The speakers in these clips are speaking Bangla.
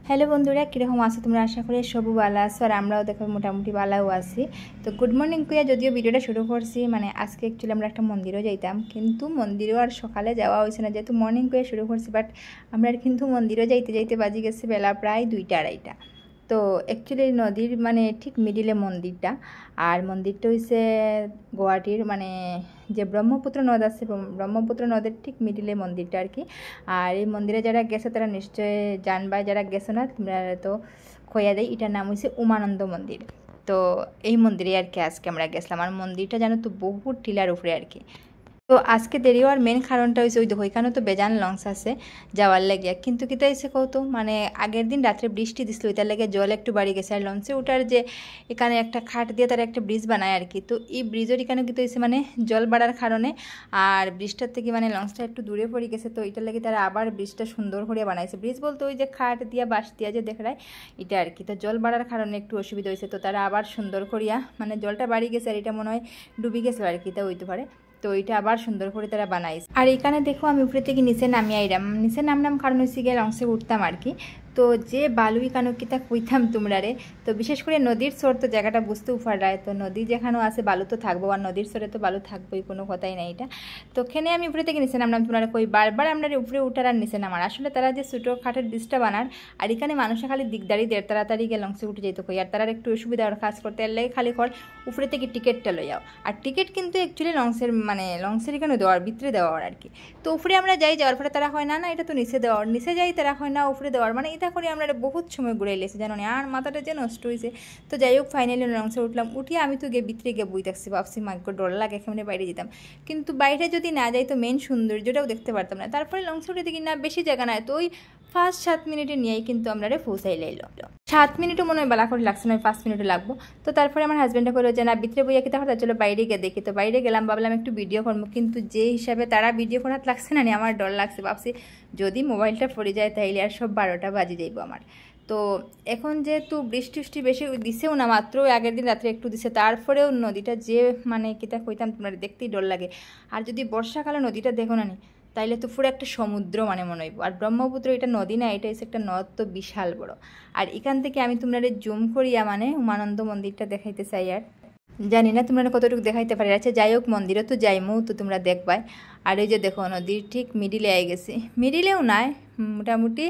হ্যালো বন্ধুরা, কীরকম আছো তোমরা? আশা করি সবু ভালো আছো আর আমরাও দেখো মোটামুটি ভালোও আছি। তো গুড মর্নিং কুইয়া যদিও ভিডিওটা শুরু করছি, মানে আজকে অ্যাকচুয়ালি আমরা একটা মন্দিরও যাইতাম, কিন্তু মন্দিরও আর সকালে যাওয়া হয়েছে না, যেহেতু মর্নিং কুইয়া শুরু করছি। বাট আমরা কিন্তু মন্দিরও যাইতে যাইতে বাজি গেছে বেলা প্রায় 2টা-2:30। তো অ্যাকচুয়ালি নদীর মানে ঠিক মিডিলে মন্দিরটা, আর মন্দিরটা হইছে গুয়াহাটির মানে যে ব্রহ্মপুত্র নদ আছে, ব্রহ্মপুত্র নদের ঠিক মিডিলে মন্দিরটা আর কি। আর এই মন্দিরে যারা গেছে তারা নিশ্চয় জানবা, যারা গেছো না তোমরা তো খোয়া দেয়, এটার নাম হয়েছে উমানন্দ মন্দির। তো এই মন্দিরে আর কি আজকে আমরা গেছিলাম, আর মন্দিরটা জানো তো বহুত টিলার উপরে আর কি। তো আজকে দেরি হওয়ার মেন কারণটা হয়েছে ওই দেখো এখানে তো বেজান লঞ্চ আছে যাওয়ার লাগিয়া, কিন্তু কিতা হয়েছে কত মানে আগের দিন রাত্রে বৃষ্টি দিছিল, ওইটার লাগে জল একটু বাড়ি গেছে। আর লঞ্চে ওঠার যে এখানে একটা খাট দিয়ে তারা একটা ব্রিজ বানায় আর কি, তো এই ব্রিজের এখানে কিন্তু হয়েছে মানে জল বাড়ার কারণে আর ব্রিজটার থেকে মানে লঞ্চটা একটু দূরে পড়ে গেছে। তো এটার লাগে তারা আবার ব্রিজটা সুন্দর করে বানাইছে। ব্রিজ বলতে ওই যে খাট দিয়া বাঁশ দিয়া যে দেখায় এটা আর কি। তো জল বাড়ার কারণে একটু অসুবিধা হয়েছে, তো তারা আবার সুন্দর করিয়া মানে জলটা বাড়ি গেছে আর এটা মনে হয় ডুবি গেছে আর কি, তা হইতে পারে। তো এটা আবার সুন্দর করে তারা বানাইছে। আর এখানে দেখো আমি উপরে থেকে নিচে নামিয়ে আইলাম, নিচে নামলাম কারণ হচ্ছে গিয়ে লঞ্চে উঠতাম আর কি। তো যে বালুই কানো কিতা কইতাম তোমরা রে, তো বিশেষ করে নদীর স্রোত তো জায়গাটা বুঝতে উফারায়, তো নদী যেখানেও আছে বালু তো থাকবো, আর নদীর স্রোতে তো বালু থাকবোই, কোনো কথাই নাই এটা। তো ওখানে আমি উপরে থেকে নিচে নামলাম, তোমরা কই বারবার আমরা উপরে উঠার আর নিচে নামার, আসলে তারা যে ছোটো খাটের ব্রিজটা বানার আর এখানে মানুষে খালি দিকদারি দেড় তাড়াতাড়ি গিয়ে লঞ্চে উঠে যেত কই, আর তারা একটু অসুবিধা আর কাজ করতে এর লাগে খালি কর উপরে থেকে টিকিটটা লই যাও। আর টিকিট কিন্তু অ্যাকচুয়ালি লঞ্চের মানে লঞ্চের এখানে দেওয়ার ভিতরে দেওয়ার আর কি। তো উপরে আমরা যাই, যাওয়ার পরে তারা হয় না না এটা তো নিচে দেওয়ার, নিচে যাই তারা হয় না উপরে দেওয়ার, মানে এটা করে আমরা বহুত সময় ঘুরে এলেছি জানো না, আর মাথাটা যে নষ্ট হয়েছে। তো যাই হোক ফাইনালি লঞ্চে উঠলাম, উঠিয়ে আমি তো গিয়ে ভিতরে গিয়ে বই থাকছি, ভাবছি মাকে ডর লাগে কেমনি বাইরে যেতাম, কিন্তু বাইরে যদি না যাই তো মেন সৌন্দর্যটাও দেখতে পারতাম না। তারপরে লঞ্চে উঠে দেখি না বেশি জায়গা নাই, তো ওই 5-7 মিনিটে নিয়েই কিন্তু আমরা পৌঁছাই লাইল। 7 মিনিটও মনে হয় বেলা করে লাগছে না, 5 মিনিটে লাগবো। তো তারপরে আমার হাজব্যান্ডে করলো যে না ভিতরে বইয়া কি তাহলে চলো বাইরে গিয়ে দেখি। তো বাইরে গেলাম, ভাবলাম একটু ভিডিও করবো, কিন্তু যে হিসাবে তারা ভিডিও করার লাগছে না আমার ডর লাগছে, ভাবছি যদি মোবাইলটা পড়ে যায় তাইলে আর সব 12টা বাজে যাইবো আমার। তো এখন যেহেতু বৃষ্টি বেশি দিছেও না, মাত্র আগের দিন রাত্রে একটু দিছে, তারপরেও নদীটা যে মানে কিতা কইতাম তোমরা দেখতেই ডর লাগে। আর যদি বর্ষাকালে নদীটা দেখো না তাইলে তো পুরো একটা সমুদ্র মানে মনে হইব। আর ব্রহ্মপুত্র এটা নদী না, এটা হচ্ছে একটা নদ, তো বিশাল বড়। আর এখান থেকে আমি তোমরা জুম করিয়া মানে উমানন্দ মন্দিরটা দেখাইতে চাই, আর জানি না তোমরা কতটুকু দেখাইতে পারি। আচ্ছা যাই হোক মন্দিরও তো যাইমো, তো তোমরা দেখবাই। আর এই যে দেখো নদীর ঠিক মিডিলে আই গেছি, মিডিলেও নাই মোটামুটি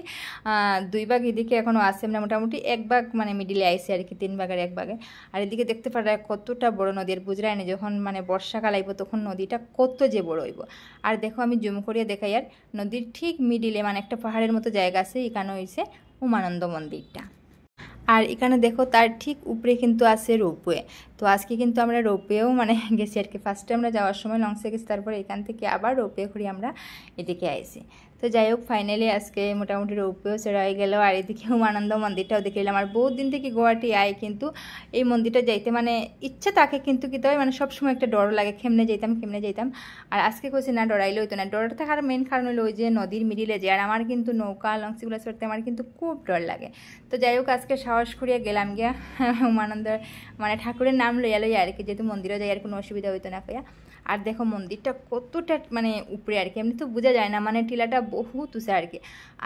2 ভাগ এদিকে এখনও আছে, মানে মোটামুটি 1 ভাগ মানে মিডিলে আইসে আর কি, 3 ভাগের 1 ভাগে। আর এদিকে দেখতে পারা কতটা বড় নদী, আর বুঝরাই না যখন মানে বর্ষাকাল আইব তখন নদীটা কত যে বড় হইব। আর দেখো আমি জুম করিয়ে দেখাই, আর নদীর ঠিক মিডিলে মানে একটা পাহাড়ের মতো জায়গা আছে, এখানে হয়েছে উমানন্দ মন্দিরটা। আর এখানে দেখো তার ঠিক উপরে কিন্তু আছে রোপওয়ে। তো আজকে কিন্তু আমরা রোপওয়েও মানে গেছি আর কি। ফার্স্টে আমরা যাওয়ার সময় লঞ্চে গেছি, তারপরে এখান থেকে আবার রোপওয়ে করে আমরা এদিকে আইছি। তো যাই হোক ফাইনালি আজকে মোটামুটি রোপওয়েও চড়া হয়ে গেল, আর এদিকে উমানন্দ মন্দিরটাও দেখে এলাম। আর বহুত দিন থেকে গুয়াহাটি আই, কিন্তু এই মন্দিরটা যাইতে মানে ইচ্ছা থাকে, কিন্তু কী তবে মানে সবসময় একটা ডর লাগে কেমনে যাইতাম। আর আজকে কইছি না ডরাইলে হইতো না, ডর থাকার মেন কারণ হলো ওই যে নদীর মিডিলে যে, আর আমার কিন্তু নৌকা লঞ্চগুলো চড়তে আমার কিন্তু খুব ডর লাগে। তো যাই হোক আজকে সাহস করিয়া গেলাম গিয়া উমানন্দ মানে ঠাকুরের নাম লইয়া আর কি, যেহেতু মন্দিরও যাই আর কোনো অসুবিধা হইতো না কইয়া। আর দেখো মন্দিরটা কতটা মানে উপরে আর কি, এমনি তো বোঝা যায় না, মানে টিলাটা বহুত উঁচা আর কি।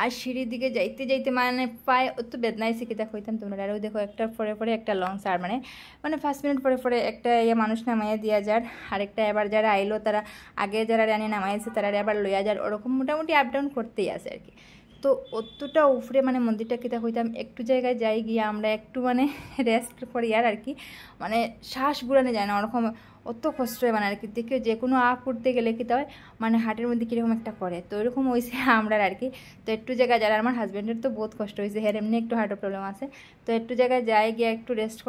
আর সিঁড়ির দিকে যাইতে মানে পায়ে অত বেদনাইছে কিতা কইতাম তোমরা। আর ওই দেখো একটার পরে একটা লঞ্চ, আর মানে 5 মিনিট পরে একটা মানুষ নামাইয়া দিয়া যার, আরেকটা এবার যারা আইলো তারা আগে যারা রানি নামাইছে তারা আবার লইয়া যার, ওরকম মোটামুটি আপ ডাউন করতেই আছে আর কি। তো অতটা উপরে মানে মন্দিরটা কিতা কইতাম, একটু জায়গায় যাই গিয়ে আমরা একটু মানে রেস্ট করি আর কি, মানে শ্বাস বুড়ানো যায় না ওরকম, অত কষ্ট হয় মানে আর কি। দেখে যে কোনো করতে গেলে কিতা হয় মানে হার্টের মধ্যে কীরকম একটা করে, তো এরকম হয়েছে আমরা আর কি। তো একটু জায়গায় যারা আমার হাজব্যান্ডের তো বহুত কষ্ট হয়েছে, হ্যাঁ এমনি একটু হার্টের প্রবলেম আছে। তো একটু জায়গায় যাই গিয়ে একটু রেস্ট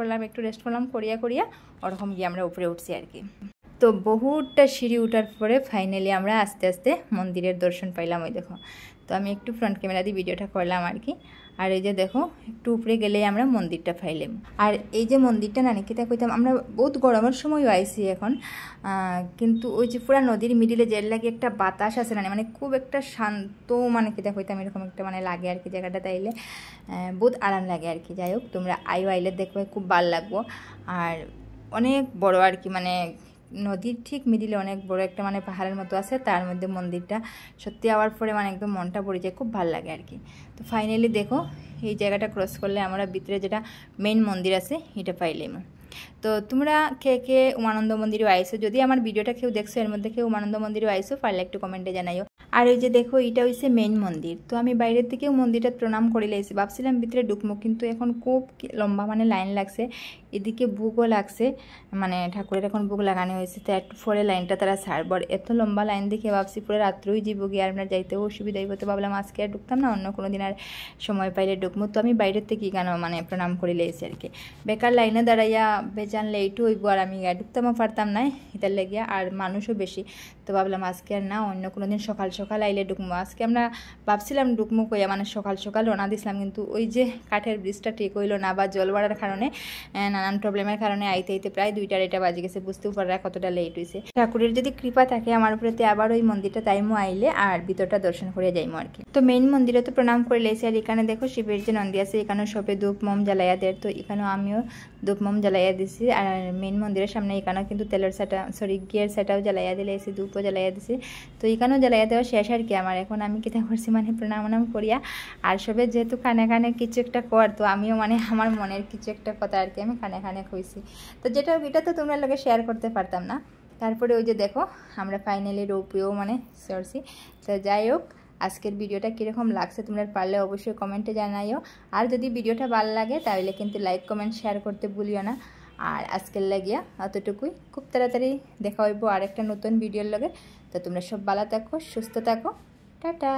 করলাম করিয়া ওরকম গিয়ে আমরা উপরে উঠছি আর কি। তো বহুতটা সিঁড়ি উঠার পরে ফাইনালি আমরা আস্তে আস্তে মন্দিরের দর্শন পাইলাম। ওই দেখো, তো আমি একটু ফ্রন্ট ক্যামেরা দিয়ে ভিডিওটা করলাম আর কি। আর এই যে দেখো একটু উপরে গেলেই আমরা মন্দিরটা পাইলাম। আর এই যে মন্দিরটা না কিতা কইতাম, আমরা বহুত গরমের সময়ও আইছি এখন, কিন্তু ওই যে পুরা নদীর মিডিলে যে লাগে একটা বাতাস আছে না, মানে খুব একটা শান্ত মানে কিতা কইতাম এরকম একটা মানে লাগে আর কি জায়গাটা, তাইলে বহুত আরাম লাগে আর কি। যাই হোক তোমরা আইলে দেখবে খুব ভালো লাগবো। আর অনেক বড় আর কি, মানে নদীর ঠিক মিডিলে অনেক বড় একটা মানে পাহাড়ের মতো আছে, তার মধ্যে মন্দিরটা সত্যি আওয়ার পরে মানে একদম মনটা পড়ে যায়, খুব ভালো লাগে আর কি। তো ফাইনালি দেখো এই জায়গাটা ক্রস করলে আমরা ভিতরে যেটা মেইন মন্দির আছে এটা পাইলাম। তো তোমরা কে কে উমানন্দ মন্দিরে আইসো, যদি আমার ভিডিওটা কেউ দেখছো এর মধ্যে কেউ উমানন্দ মন্দিরে আইসো পারলে একটু কমেন্টে জানাইও। আর ওই যে দেখো এটা হইছে মেইন মন্দির। তো আমি বাইরের থেকেও মন্দিরটা প্রণাম করে লাইছি, ভাবছিলাম ভিতরে ঢুকবো কিন্তু এখন খুব লম্বা মানে লাইন লাগছে, এদিকে বুকও লাগছে, মানে ঠাকুরের এখন বুক লাগানো হয়েছে, তো একটু পরে লাইনটা তারা ছাড়বর। এত লম্বা লাইন দেখে ভাবছি পুরো রাত্রেই যাবো গিয়ে, আর আপনার যাইতেও অসুবিধা হইব, তো ভাবলাম আজকে আর ঢুকতাম না, অন্য কোনো দিন আর সময় পাইলে ঢুকবো। তো আমি বাইরের থেকে কেন মানে প্রণাম করে লাইছি আর কি, বেকার লাইনে দাঁড়াইয়া বেজান লেটও হইব আর আমি ঢুকতামও পারতাম না এটার লেগিয়া, আর মানুষও বেশি। তো ভাবলাম আজকে আর না, অন্য কোনো দিন সকাল সকাল আইলে ঢুকবো। আজকে আমরা ভাবছিলাম ঢুকবো কইয়া মানে সকাল সকাল রওনা দিছিলাম, কিন্তু ওই যে কাঠের ব্রিজটা ঠিক হইলো না বা জল বাড়ার কারণে নানান প্রবলেমের কারণে আইতে আইতে প্রায় 2টা বাজে গেছে, বুঝতেও পারা কতটা লেট হয়েছে। ঠাকুরের যদি কৃপা থাকে আমার উপরেতে আবার ওই মন্দিরটা টাইমও আইলে আর ভিতরটা দর্শন করে যাইমো আর কি। তো মেইন মন্দিরে তো প্রণাম করে লেছি, আর এখানে দেখো শিবের যে নন্দী আছে এখানেও সবে ধূপ মোম জ্বালাইয়া দেয়, তো এখানেও আমিও ধূপ মোম জ্বালাইয়া দিছি। আর মেইন মন্দিরের সামনে এখানেও কিন্তু তেলের সেটা ঘিয়ের সেটাও জ্বালাইয়া দিলে এসে ধূপও জ্বালাইয়া দিছি। তো এখানেও জ্বালাইয়া দেওয়া শেষ আর কি আমার। এখন আমি কিতা করছি মানে প্রণাম করিয়া, আর সবে যেহেতু কানে কানে কিছু একটা কর, তো আমিও মানে আমার মনের কিছু একটা কথা আর কি আমি কানে কানে কইছি। তো এটা তো তোমরা লোকে শেয়ার করতে পারতাম না। তারপরে ওই যে দেখো আমরা ফাইনালি রোপওয়েও মানে চড়ছি। তো যাই হোক, আজকের ভিডিওটা কীরকম লাগছে তোমরা পারলে অবশ্যই কমেন্টে জানাইও, আর যদি ভিডিওটা ভালো লাগে তাহলে কিন্তু লাইক কমেন্ট শেয়ার করতে ভুলিও না। আর আজকের লাগিয়া অতটুকুই, খুব তাড়াতাড়ি দেখা হইব আর একটা নতুন ভিডিওর লগে। তো তোমরা সব ভালো থাকো, সুস্থ থাকো, টাটা।